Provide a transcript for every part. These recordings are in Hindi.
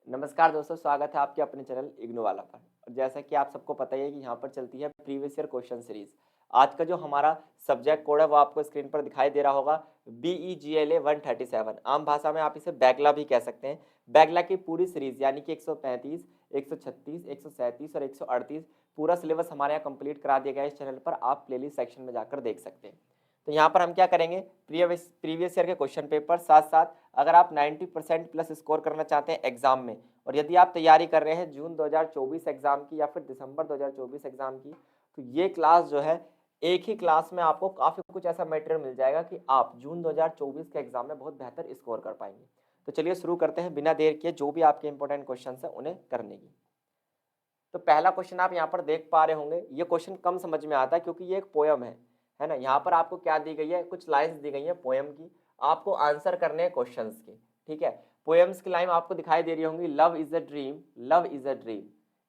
नमस्कार दोस्तों, स्वागत है आपके अपने चैनल इग्नू वाला पर। और जैसा कि आप सबको पता ही है कि यहाँ पर चलती है प्रीवियस ईयर क्वेश्चन सीरीज। आज का जो हमारा सब्जेक्ट कोड है वो आपको स्क्रीन पर दिखाई दे रहा होगा, BEGLA 137। आम भाषा में आप इसे बैगला भी कह सकते हैं। बैगला की पूरी सीरीज यानी कि 135, 136, 137 और 138 पूरा सिलेबस हमारे यहाँ कंप्लीट करा दिया गया है। इस चैनल पर आप प्लेलिस्ट सेक्शन में जाकर देख सकते हैं। तो यहाँ पर हम क्या करेंगे, प्रीवियस ईयर के क्वेश्चन पेपर, साथ साथ अगर आप 90% प्लस स्कोर करना चाहते हैं एग्जाम में, और यदि आप तैयारी कर रहे हैं जून 2024 एग्जाम की या फिर दिसंबर 2024 एग्जाम की, तो ये क्लास जो है एक ही क्लास में आपको काफ़ी कुछ ऐसा मटेरियल मिल जाएगा कि आप जून 2024 के एग्जाम में बहुत बेहतर स्कोर कर पाएंगे। तो चलिए शुरू करते हैं बिना देर किए जो भी आपके इंपॉर्टेंट क्वेश्चन हैं उन्हें करने की। तो पहला क्वेश्चन आप यहाँ पर देख पा रहे होंगे। ये क्वेश्चन कम समझ में आता है क्योंकि ये एक पोयम है ना। यहाँ पर आपको क्या दी गई है, कुछ लाइन्स दी गई है पोयम की, आपको आंसर करने हैं क्वेश्चंस के। ठीक है, पोएम्स की लाइन आपको दिखाई दे रही होंगी। Love is a dream, love is a dream,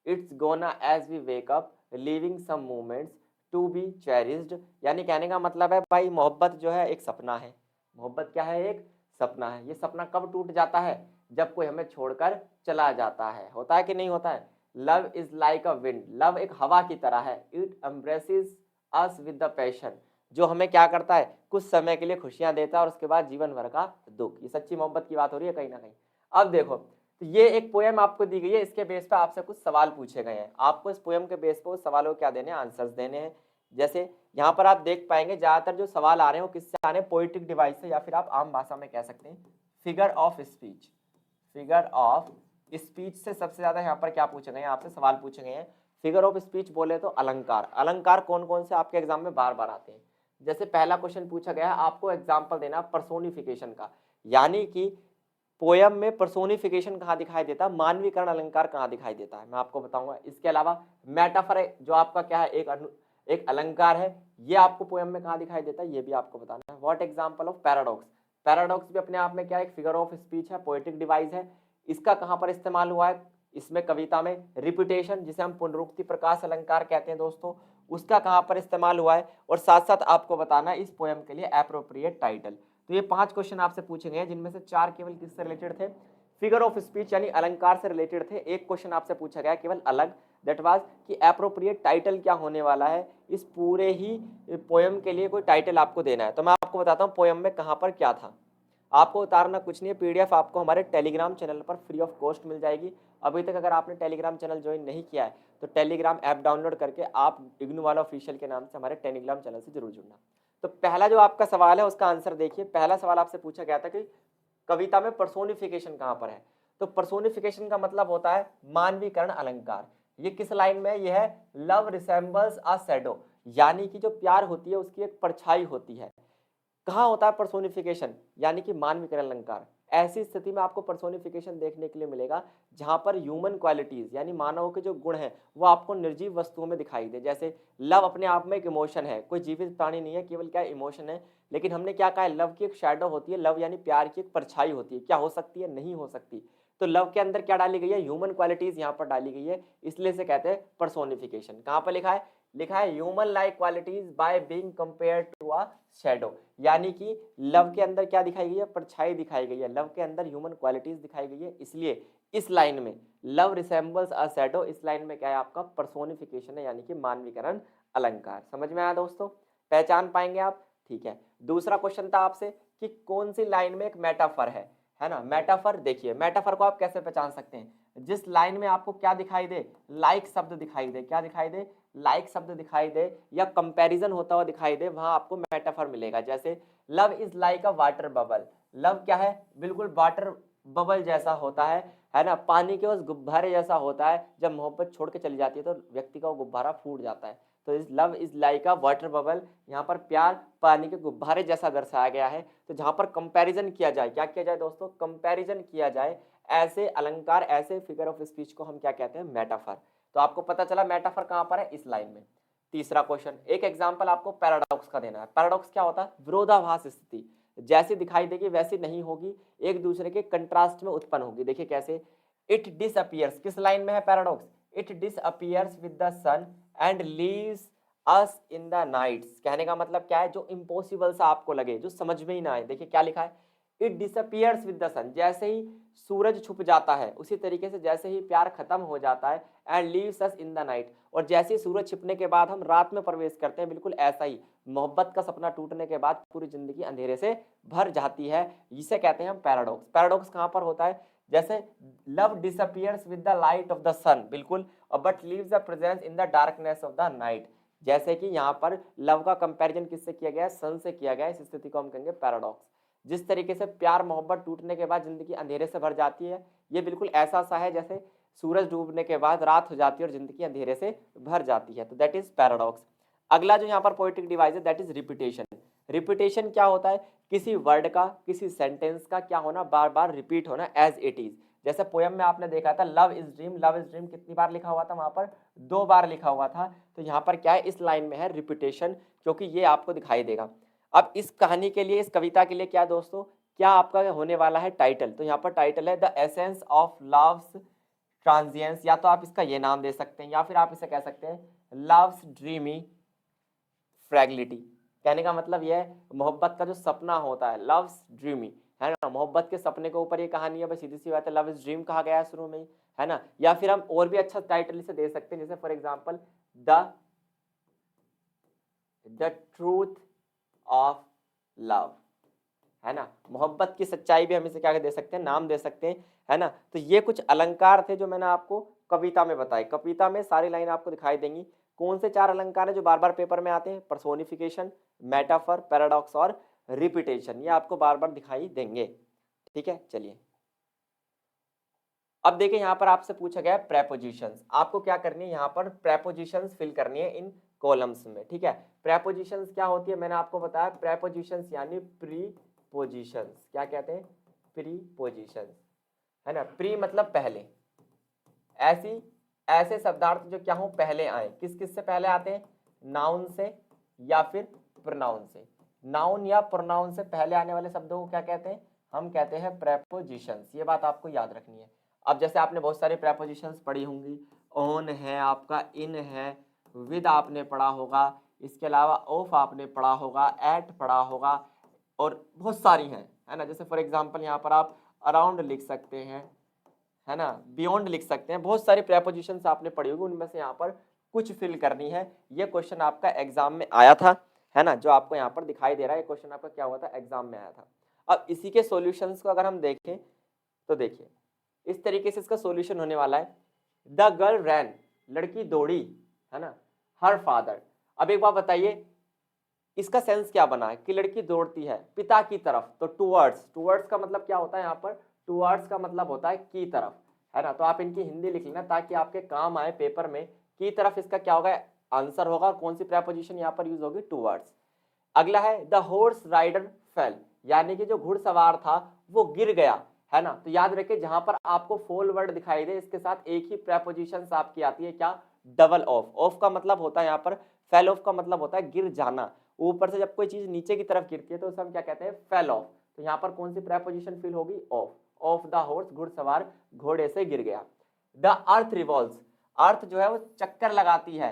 it's gonna as love wake up, living some moments to be cherished. यानी कहने का मतलब है भाई, मोहब्बत जो है एक सपना है। मोहब्बत क्या है, एक सपना है। ये सपना कब टूट जाता है, जब कोई हमें छोड़कर चला जाता है। होता है कि नहीं होता है। Love is like a wind, love एक हवा की तरह है। It embraces us with the passion, जो हमें क्या करता है, कुछ समय के लिए खुशियां देता है और उसके बाद जीवन भर का दुख। ये सच्ची मोहब्बत की बात हो रही है कहीं ना कहीं। अब देखो, तो ये एक पोएम आपको दी गई है, इसके बेस पे आपसे कुछ सवाल पूछे गए हैं। आपको इस पोएम के बेस पे उस सवालों को क्या देने हैं, आंसर्स देने हैं। जैसे यहाँ पर आप देख पाएंगे ज्यादातर जो सवाल आ रहे हैं वो किससे आ रहे हैं, पोइटिक डिवाइस से, या फिर आप आम भाषा में कह सकते हैं figure of speech. Figure of speech से सबसे ज्यादा यहाँ पर क्या पूछे गए हैं, आपसे सवाल पूछे गए हैं। फिगर ऑफ स्पीच बोले तो अलंकार। अलंकार कौन कौन से आपके एग्जाम में बार बार आते हैं। जैसे पहला क्वेश्चन पूछा गया है, आपको एग्जाम्पल देना पर्सोनिफिकेशन का, यानी कि पोयम में पर्सोनिफिकेशन कहाँ दिखाई देता है, मानवीकरण अलंकार कहाँ दिखाई देता है, मैं आपको बताऊंगा। इसके अलावा मेटाफर जो आपका क्या है, एक अलंकार है, ये आपको पोयम में कहाँ दिखाई देता है, ये भी आपको बताना है। What example of paradox, paradox भी अपने आप में क्या एक फिगर ऑफ स्पीच है, पोएटिक डिवाइस है। इसका कहाँ पर इस्तेमाल हुआ है, इसमें कविता में। रिपीटेशन जिसे हम पुनरुक्ति प्रकाश अलंकार कहते हैं दोस्तों, उसका कहाँ पर इस्तेमाल हुआ है। और साथ साथ आपको बताना इस पोयम के लिए एप्रोप्रिएट टाइटल। तो ये 5 क्वेश्चन आपसे पूछे गए हैं, जिनमें से 4 केवल किससे रिलेटेड थे, फिगर ऑफ स्पीच यानी अलंकार से रिलेटेड थे। एक क्वेश्चन आपसे पूछा गया केवल अलग, दैट वाज कि एप्रोप्रिएट टाइटल क्या होने वाला है, इस पूरे ही पोयम के लिए कोई टाइटल आपको देना है। तो मैं आपको बताता हूँ पोयम में कहाँ पर क्या था। आपको उतारना कुछ नहीं है, पीडीएफ आपको हमारे टेलीग्राम चैनल पर फ्री ऑफ कॉस्ट मिल जाएगी। अभी तक अगर आपने टेलीग्राम चैनल ज्वाइन नहीं किया है तो टेलीग्राम ऐप डाउनलोड करके आप इग्नू वाला ऑफिशियल के नाम से हमारे टेलीग्राम चैनल से जरूर जुड़ना। तो पहला जो आपका सवाल है उसका आंसर देखिए। पहला सवाल आपसे पूछा गया था कि कविता में पर्सोनिफिकेशन कहाँ पर है। तो पर्सोनिफिकेशन का मतलब होता है मानवीकरण अलंकार। ये किस लाइन में है, यह है लव रिसेंबल्स अ शैडो, यानी कि जो प्यार होती है उसकी एक परछाई होती है। कहाँ होता है पर्सोनिफिकेशन, यानी कि मानवीकरण अलंकार। ऐसी स्थिति में आपको पर्सोनिफिकेशन देखने के लिए मिलेगा जहां पर ह्यूमन क्वालिटीज यानी मानव के जो गुण हैं वो आपको निर्जीव वस्तुओं में दिखाई दे। जैसे लव अपने आप में एक इमोशन है, कोई जीवित प्राणी नहीं है, केवल क्या इमोशन है। लेकिन हमने क्या कहा है, लव की एक शैडो होती है, लव यानी प्यार की एक परछाई होती है। क्या हो सकती है, नहीं हो सकती। तो लव के अंदर क्या डाली गई है, ह्यूमन क्वालिटीज यहाँ पर डाली गई है, इसलिए से कहते हैं पर्सोनिफिकेशन। कहाँ पर लिखा है, लिखा है human like qualities by being compared to a shadow, यानी कि लव के अंदर क्या दिखाई गई है, परछाई दिखाई गई है। लव के अंदर ह्यूमन क्वालिटीज दिखाई गई है, इसलिए इस लाइन में लव रिसेंबल्स अ शैडो, इस लाइन में क्या है आपका पर्सोनिफिकेशन है, यानी कि मानवीकरण अलंकार। समझ में आया दोस्तों, पहचान पाएंगे आप। ठीक है, दूसरा क्वेश्चन था आपसे कि कौन सी लाइन में एक मेटाफर है ना। मेटाफर देखिए, मेटाफर को आप कैसे पहचान सकते हैं, जिस लाइन में आपको क्या दिखाई दे, लाइक शब्द दिखाई दे। क्या दिखाई दे, लाइक शब्द दिखाई दे, या कंपैरिजन होता हुआ दिखाई दे, वहां आपको मेटाफर मिलेगा। जैसे love is like a water bubble, love क्या है, बिल्कुल वाटर बबल जैसा होता है ना, पानी के उस गुब्बारे जैसा होता है। जब मोहब्बत छोड़ के चली जाती है तो व्यक्ति का वो गुब्बारा फूट जाता है। तो इस love is like a water bubble, यहाँ पर प्यार पानी के गुब्बारे जैसा दर्शाया गया है। तो जहां पर कंपैरिजन किया जाए, क्या किया जाए दोस्तों, कंपैरिजन किया जाए, ऐसे अलंकार, ऐसे फिगर ऑफ स्पीच को हम क्या कहते हैं, मेटाफर। तो आपको पता चला मेटाफर कहां पर है, इस लाइन में। तीसरा क्वेश्चन, एक एग्जांपल आपको पैराडॉक्स का देना है। पैराडॉक्स क्या होता है, विरोधाभास स्थिति, जैसी दिखाई देगी वैसी नहीं होगी, एक दूसरे के कंट्रास्ट में उत्पन्न होगी। देखिए कैसे, इट डिसअपियर्स, किस लाइन में है paradox, it disappears with the sun and leaves us in the nights. कहने का मतलब क्या है, जो इम्पॉसिबल सा आपको लगे, जो समझ में ही ना आए। देखिए क्या लिखा है, इट डिसअपियर्स विद द सन, जैसे ही सूरज छुप जाता है उसी तरीके से जैसे ही प्यार खत्म हो जाता है, and leaves us in the night, और जैसे ही सूरज छिपने के बाद हम रात में प्रवेश करते हैं, बिल्कुल ऐसा ही मोहब्बत का सपना टूटने के बाद पूरी जिंदगी अंधेरे से भर जाती है, जिसे कहते हैं हम पैराडॉक्स। पैराडॉक्स कहाँ पर होता है, जैसे love disappears with the light of the sun, बिल्कुल, but leaves the presence in the darkness of the night, जैसे कि यहाँ पर लव का कंपैरिजन किससे किया गया है, सन से किया गया है, इस स्थिति को हम कहेंगे पैराडॉक्स। जिस तरीके से प्यार मोहब्बत टूटने के बाद जिंदगी अंधेरे से भर जाती है, ये बिल्कुल ऐसा सा है जैसे सूरज डूबने के बाद रात हो जाती है और जिंदगी अंधेरे से भर जाती है, तो दैट इज पैराडॉक्स। अगला जो यहाँ पर पोएटिक डिवाइस है दैट इज रिपीटेशन। रिपीटेशन क्या होता है, किसी वर्ड का, किसी सेंटेंस का क्या होना, बार बार रिपीट होना एज इट इज। जैसे पोयम में आपने देखा था love is dream, love is dream कितनी बार लिखा हुआ था, वहां पर 2 बार लिखा हुआ था, तो यहाँ पर क्या है, इस लाइन में है रिपीटेशन, क्योंकि ये आपको दिखाई देगा। अब इस कहानी के लिए, इस कविता के लिए क्या दोस्तों, क्या आपका होने वाला है टाइटल, तो यहाँ पर टाइटल है द एसेंस ऑफ लव्स ट्रांजिएंस, या तो आप इसका ये नाम दे सकते हैं या फिर आप इसे कह सकते हैं लव्स ड्रीमी फ्रैगलिटी। कहने का मतलब यह है मोहब्बत का जो सपना होता है, लव्स ड्रीमी, है ना, मोहब्बत के सपने के ऊपर ये कहानी है, बस सीधी सी बात है, लव इज ड्रीम कहा गया है शुरू में ही, है ना। या फिर हम और भी अच्छा टाइटल इसे दे सकते हैं, जैसे for example the truth of love, है ना, मोहब्बत की सच्चाई भी हम इसे क्या दे सकते हैं, नाम दे सकते हैं, है ना। तो ये कुछ अलंकार थे जो मैंने आपको कविता में बताए। कविता में सारी लाइन आपको दिखाई देंगी। कौन से 4 अलंकार है जो बार बार पेपर में आते हैं, पर्सोनिफिकेशन, मेटाफर, पैराडॉक्स और रिपीटेशन, ये आपको बार बार दिखाई देंगे, ठीक है। चलिए अब देखिए, यहाँ पर आपसे पूछा गया प्रेपोजिशंस, आपको क्या करनी है, यहाँ पर प्रेपोजिशंस फिल करनी है इन कॉलम्स में, ठीक है। प्रेपोजिशंस क्या होती है, मैंने आपको बताया, प्रेपोजिशंस यानी प्रीपोजिशंस, क्या कहते हैं, प्रीपोजिशंस, है ना। प्री मतलब पहले, ऐसे शब्दार्थ जो क्या हो पहले आए, किस किस से पहले आते हैं, नाउन से या फिर प्रोनाउन से। नाउन या प्रोनाउन से पहले आने वाले शब्दों को क्या कहते हैं, हम कहते हैं प्रेपोजिशंस, ये बात आपको याद रखनी है। अब जैसे आपने बहुत सारे प्रेपोजिशंस पढ़ी होंगी, ऑन है आपका, इन है, विद आपने पढ़ा होगा, इसके अलावा ऑफ आपने पढ़ा होगा, एट पढ़ा होगा, और बहुत सारी हैं, है ना। जैसे फॉर एग्जांपल यहाँ पर आप अराउंड लिख सकते हैं, है ना, बियॉन्ड लिख सकते हैं, बहुत सारी प्रेपोजिशंस आपने पढ़ी होगी, उनमें से यहाँ पर कुछ फिल करनी है। ये क्वेश्चन आपका एग्जाम में आया था, है ना, जो आपको यहाँ पर दिखाई दे रहा है, ये क्वेश्चन आपका क्या हुआ था, एग्जाम में आया था। अब इसी के सॉल्यूशंस को अगर हम देखें तो देखिए इस तरीके से इसका सॉल्यूशन होने वाला है, द गर्ल रैन, लड़की दौड़ी, है ना, हर फादर। अब एक बात बताइए, इसका सेंस क्या बना है कि लड़की दौड़ती है पिता की तरफ, तो टुवर्ड्स, टुवर्ड्स का मतलब क्या होता है, यहाँ पर टुवर्ड्स का मतलब होता है की तरफ, है ना। तो आप इनकी हिंदी लिख लेना ताकि आपके काम आए पेपर में, की तरफ इसका क्या होगा, आंसर होगा, और कौन सी प्रेपोजिशन यहाँ पर यूज होगी, टुवर्ड्स। अगला है द हॉर्स राइडर फेल, यानी कि जो घुड़सवार था वो गिर गया, है ना। तो याद रखिए जहां पर आपको फॉल वर्ड दिखाई दे, इसके साथ एक ही प्रेपोजिशन आपकी आती है, क्या, डबल ऑफ। ऑफ का मतलब होता है यहाँ पर, फेल ऑफ का मतलब होता है गिर जाना, ऊपर से जब कोई चीज नीचे की तरफ गिरती है तो उसे हम क्या कहते हैं, फेल ऑफ। तो यहाँ पर कौन सी प्रेपोजिशन फिल होगी, ऑफ। ऑफ द हॉर्स, घुड़सवार घोड़े से गिर गया। द अर्थ रिवॉल्व्स, अर्थ जो है वो चक्कर लगाती है,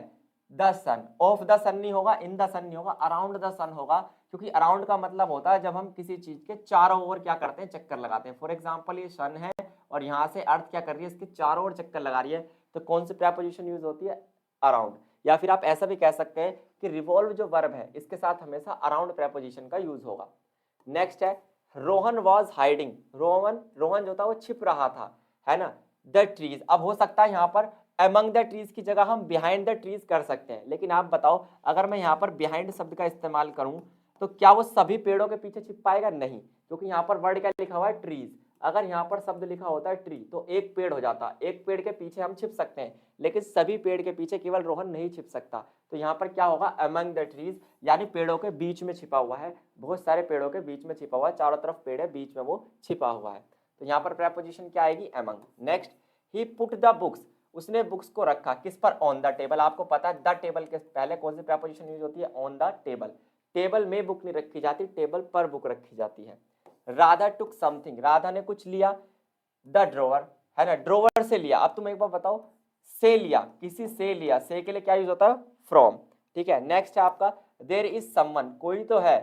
द सन, ऑफ द सन नहीं होगा, इन द सन नहीं होगा, अराउंड द सन होगा, क्योंकि अराउंड का मतलब होता है जब हम किसी चीज के चारों ओर क्या करते हैं, चक्कर लगाते हैं। फॉर एग्जांपल ये सन है और यहाँ से अर्थ क्या कर रही है, इसके चारों ओर चक्कर लगा रही है, तो कौन सी प्रेपोजिशन यूज होती है, अराउंड। या फिर आप ऐसा भी कह सकते हैं कि रिवॉल्व जो वर्ब है इसके साथ हमेशा अराउंड प्रेपोजिशन का यूज होगा। नेक्स्ट है रोहन वॉज हाइडिंग, रोहन जो था वो छिप रहा था, है ना, द ट्रीज। अब हो सकता है यहाँ पर अमंग द ट्रीज की जगह हम बिहाइंड द ट्रीज कर सकते हैं, लेकिन आप बताओ अगर मैं यहाँ पर बिहाइंड शब्द का इस्तेमाल करूं तो क्या वो सभी पेड़ों के पीछे छिप पाएगा, नहीं, क्योंकि यहाँ पर वर्ड क्या लिखा हुआ है, ट्रीज। अगर यहाँ पर शब्द लिखा होता है ट्री तो एक पेड़ हो जाता, एक पेड़ के पीछे हम छिप सकते हैं, लेकिन सभी पेड़ के पीछे केवल रोहन नहीं छिप सकता, तो यहाँ पर क्या होगा, अमंग द ट्रीज, यानी पेड़ों के बीच में छिपा हुआ है, बहुत सारे पेड़ों के बीच में छिपा हुआ है, चारों तरफ पेड़ है, बीच में वो छिपा हुआ है, तो यहाँ पर प्रेपोजिशन क्या आएगी, among. Next, he put the books, उसने बुक्स को रखा किस पर, ऑन द टेबल। आपको पता है द टेबल के पहले कौन सी प्रेपोजिशन यूज होती है, ऑन द टेबल। टेबल में बुक नहीं रखी जाती, टेबल पर बुक रखी जाती है। राधा टुक समथिंग, राधा ने कुछ लिया, द ड्रॉवर, है ना, ड्रॉवर से लिया। अब तुम एक बार बताओ, से लिया, किसी से लिया, से के लिए क्या यूज होता है, फ्रॉम, ठीक है। नेक्स्ट है आपका देयर इज समवन, कोई तो है,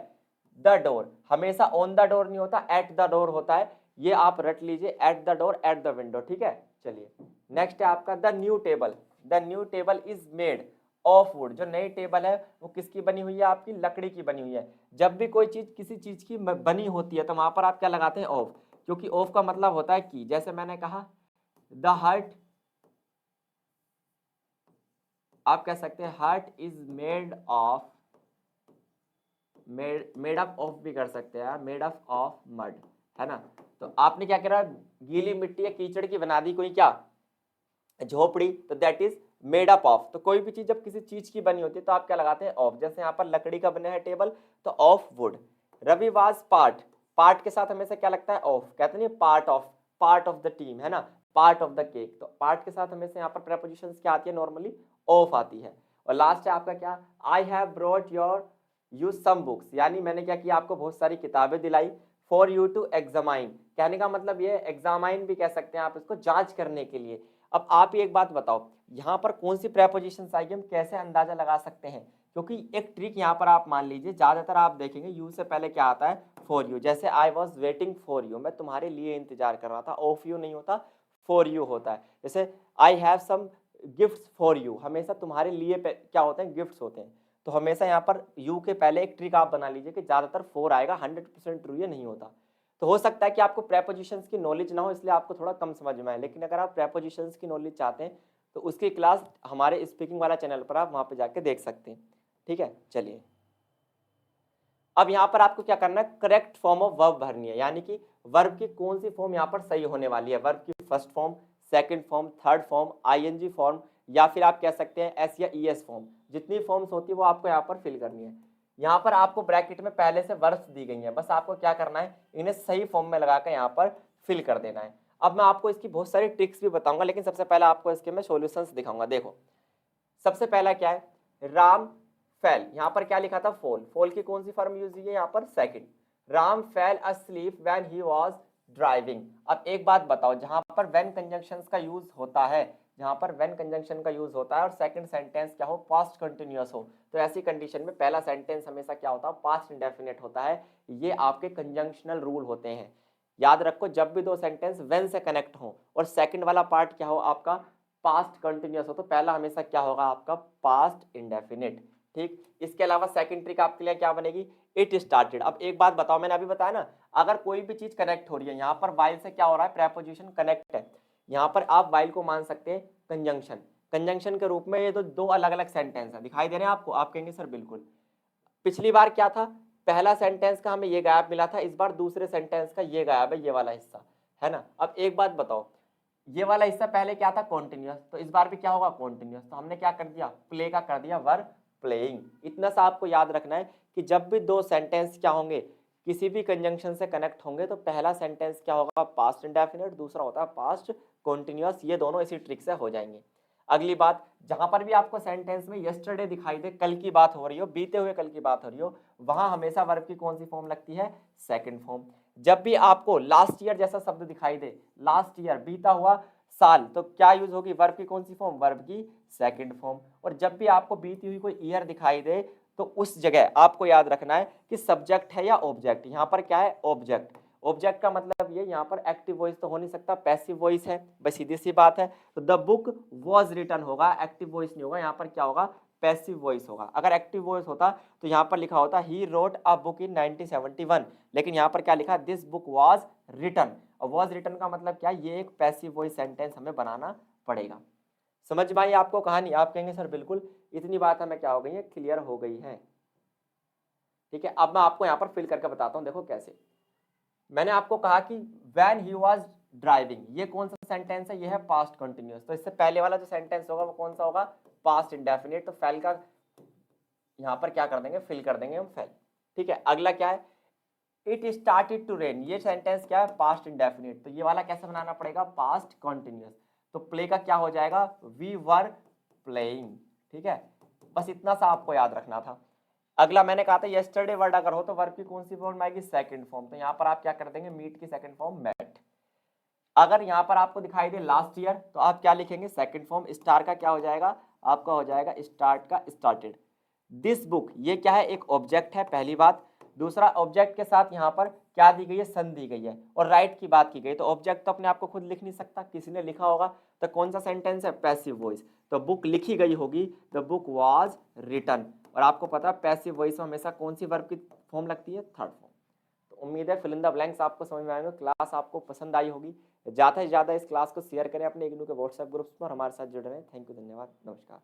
द डोर, हमेशा ऑन द डोर नहीं होता, एट द डोर होता है, ये आप रट लीजिए, at the door, at the window, ठीक है। चलिए नेक्स्ट है आपका the new table, the new table is made of would, जो नई टेबल है वो किसकी बनी हुई है, आपकी लकड़ी की बनी हुई है। जब भी कोई चीज किसी चीज की बनी होती है तो वहां पर आप क्या लगाते हैं, ऑफ, क्योंकि ऑफ का मतलब होता है की। जैसे मैंने कहा द हार्ट, आप कह सकते हैं heart is made of, made up of भी कर सकते हैं, मेड अप ऑफ मड, है ना। तो आपने क्या करा, गीली मिट्टी या कीचड़ की बना दी कोई क्या झोपड़ी, तो that is made up of. तो कोई भी चीज जब किसी चीज की बनी होती है तो आप क्या लगाते हैं, ऑफ। जैसे यहाँ पर लकड़ी का बना है टेबल तो of wood. Ravi was part, part के साथ हमेशा क्या लगता है, ऑफ, कहते नहीं पार्ट ऑफ द टीम, है ना, पार्ट ऑफ द केक। तो पार्ट के साथ हमेशा यहाँ पर प्रेपोजिशंस क्या आती है, नॉर्मली ऑफ आती है। और लास्ट है आपका क्या, I have brought your you some books, यानी मैंने क्या किया, आपको बहुत सारी किताबें दिलाई, फॉर यू टू एग्जामाइन, कहने का मतलब ये एग्जामाइन भी कह सकते हैं आप इसको, जांच करने के लिए। अब आप ही एक बात बताओ, यहाँ पर कौन सी प्रेपोजिशंस आएगी, हम कैसे अंदाजा लगा सकते हैं, क्योंकि एक ट्रिक यहाँ पर आप मान लीजिए, ज्यादातर आप देखेंगे यू से पहले क्या आता है, फॉर यू। जैसे I was waiting for you, मैं तुम्हारे लिए इंतजार कर रहा था, ऑफ यू नहीं होता, फॉर यू होता है। जैसे I have some gifts for you, हमेशा तुम्हारे लिए क्या होते हैं, गिफ्ट्स होते हैं। तो हमेशा यहाँ पर यू के पहले एक ट्रिक आप बना लीजिए कि ज्यादातर फोर आएगा, 100% ट्रू ये नहीं होता। तो हो सकता है कि आपको प्रेपोजिशंस की नॉलेज ना हो, इसलिए आपको थोड़ा कम समझ में आए, लेकिन अगर आप प्रेपोजिशंस की नॉलेज चाहते हैं तो उसकी क्लास हमारे स्पीकिंग वाला चैनल पर आप वहां पे जाके देख सकते हैं, ठीक है। चलिए अब यहाँ पर आपको क्या करना है, करेक्ट फॉर्म ऑफ वर्ब भरनी है, यानी कि वर्ब की कौन सी फॉर्म यहाँ पर सही होने वाली है, वर्ब की first form, second form, third form, ING form, या फिर आप कह सकते हैं एस या ईएस फॉर्म। जितनी फॉर्म्स होती है वो आपको यहाँ पर फिल करनी है। यहाँ पर आपको ब्रैकेट में पहले से वर्ब्स दी गई हैं, बस आपको क्या करना है, इन्हें सही फॉर्म में लगाकर यहाँ पर फिल कर देना है। अब मैं आपको इसकी बहुत सारी ट्रिक्स भी बताऊंगा, लेकिन सबसे पहले आपको इसके मैं सॉल्यूशंस दिखाऊंगा। देखो सबसे पहला क्या है, राम फेल, यहाँ पर क्या लिखा था, फॉल, फॉल की कौन सी फॉर्म यूज हुई है यहाँ पर, second. Ram fail asleep when he was driving. अब एक बात बताओ, जहां पर व्हेन कंजंक्शंस का यूज होता है, जहां पर व्हेन कंजंक्शन का यूज होता है और सेकंड सेंटेंस क्या हो, पास्ट कंटिन्यूअस हो, तो ऐसी कंडीशन में पहला सेंटेंस हमेशा क्या होता है, पास्ट इंडेफिनिट होता है। ये आपके कंजंक्शनल रूल होते हैं, याद रखो। जब भी दो सेंटेंस व्हेन से कनेक्ट हो और सेकंड वाला पार्ट क्या हो आपका, पास्ट कंटिन्यूअस हो, तो पहला हमेशा क्या होगा आपका, पास्ट इंडेफिनिट, ठीक। इसके अलावा सेकंड ट्रिक आपके लिए क्या बनेगी, इट स्टार्टेड। अब एक बात बताओ, मैंने अभी बताया ना, अगर कोई भी चीज कनेक्ट हो रही है, यहाँ पर वाइल से क्या हो रहा है, प्रेपोजिशन कनेक्ट है, यहाँ पर आप वाइल को मान सकते हैं कंजंक्शन, कंजंक्शन के रूप में। ये तो दो अलग अलग सेंटेंस है, दिखाई दे रहे हैं आपको, आप कहेंगे सर बिल्कुल। पिछली बार क्या था, पहला सेंटेंस का हमें ये गायब मिला था, इस बार दूसरे सेंटेंस का ये गायब है, ये वाला हिस्सा, है ना। अब एक बात बताओ, ये वाला हिस्सा पहले क्या था, कॉन्टिन्यूअस, तो इस बार भी क्या होगा, कॉन्टिन्यूअस, तो हमने क्या कर दिया, प्ले का कर दिया वर्ब प्लेइंग। इतना सा आपको याद रखना है कि जब भी दो सेंटेंस क्या होंगे, किसी भी कंजंक्शन से कनेक्ट होंगे, तो पहला सेंटेंस क्या होगा, पास्ट इंडेफिनिट, दूसरा होता है पास्ट कॉन्टिन्यूअस, ये दोनों इसी ट्रिक से हो जाएंगे। अगली बात, जहां पर भी आपको सेंटेंस में यस्टरडे दिखाई दे, कल की बात हो रही हो, बीते हुए कल की बात हो रही हो, वहां हमेशा वर्ब की कौन सी फॉर्म लगती है, सेकंड फॉर्म। जब भी आपको लास्ट ईयर जैसा शब्द दिखाई दे, लास्ट ईयर बीता हुआ साल, तो क्या यूज होगी, वर्ब की कौन सी फॉर्म, वर्ब की सेकंड फॉर्म। और जब भी आपको बीती हुई कोई ईयर दिखाई दे, तो उस जगह आपको याद रखना है कि सब्जेक्ट है या ऑब्जेक्ट। यहाँ पर क्या है, ऑब्जेक्ट। ऑब्जेक्ट का मतलब ये, यहाँ पर एक्टिव वॉइस तो हो नहीं सकता, पैसिव वॉइस है, बस सीधी सी बात है। तो द बुक वॉज रिटन होगा, एक्टिव वॉइस नहीं होगा, यहाँ पर क्या होगा, पैसिव वॉइस होगा। अगर एक्टिव वॉइस होता तो यहाँ पर लिखा होता he wrote a book in 1971, लेकिन यहाँ पर क्या लिखा, दिस बुक वॉज रिटन। और वॉज रिटन का मतलब क्या, ये एक पैसिव वॉइस सेंटेंस हमें बनाना पड़ेगा। समझ में आई आपको कहानी, आप कहेंगे सर बिल्कुल, इतनी बात हमें क्या हो गई है, क्लियर हो गई है, ठीक है। अब मैं आपको यहाँ पर फिल करके बताता हूँ, देखो कैसे। मैंने आपको कहा कि व्हेन ही वाज ड्राइविंग, ये कौन सा सेंटेंस है, ये है पास्ट कंटिन्यूअस, तो इससे पहले वाला जो सेंटेंस होगा वो कौन सा होगा, पास्ट इंडेफिनिट। तो फेल का यहाँ पर क्या कर देंगे, फिल कर देंगे हम फेल, ठीक है। अगला क्या है, इट स्टार्टेड टू रेन, ये सेंटेंस क्या है, पास्ट इंडेफिनिट, तो ये वाला कैसे बनाना पड़ेगा, पास्ट कंटिन्यूअस। तो प्ले का क्या हो जाएगा, वी वर प्लेइंग, ठीक है। बस इतना सा आपको याद रखना था। अगला मैंने कहा था यस्टरडे वर्ड अगर हो तो वर्ब की कौन सी फॉर्म आएगी, सेकंड फॉर्म, तो यहाँ पर आप क्या कर देंगे, मीट की सेकंड फॉर्म मेट। अगर यहाँ पर आपको दिखाई दे लास्ट ईयर, तो आप क्या लिखेंगे, सेकंड फॉर्म। स्टार का क्या हो जाएगा, आपका हो जाएगा स्टार्ट का स्टार्टेड। दिस बुक, ये क्या है, एक ऑब्जेक्ट है, पहली बात। दूसरा ऑब्जेक्ट के साथ यहाँ पर क्या दी गई है, सन दी गई है, और राइट की बात की गई। तो ऑब्जेक्ट तो अपने आप को खुद लिख नहीं सकता, किसी ने लिखा होगा। तो कौन सा सेंटेंस है, पैसिव वॉइस। तो बुक लिखी गई होगी, द बुक वाज रिटन। और आपको पता है पैसिव वॉइस में हमेशा कौन सी वर्ब की फॉर्म लगती है, थर्ड फॉर्म। तो उम्मीद है फिल इन द ब्लैंक्स आपको समझ में आएंगे, क्लास आपको पसंद आई होगी। ज़्यादा से ज़्यादा इस क्लास को शेयर करें अपने इग्नू के व्हाट्सएप ग्रुप्स पर, हमारे साथ जुड़े रहें। थैंक यू, धन्यवाद, नमस्कार।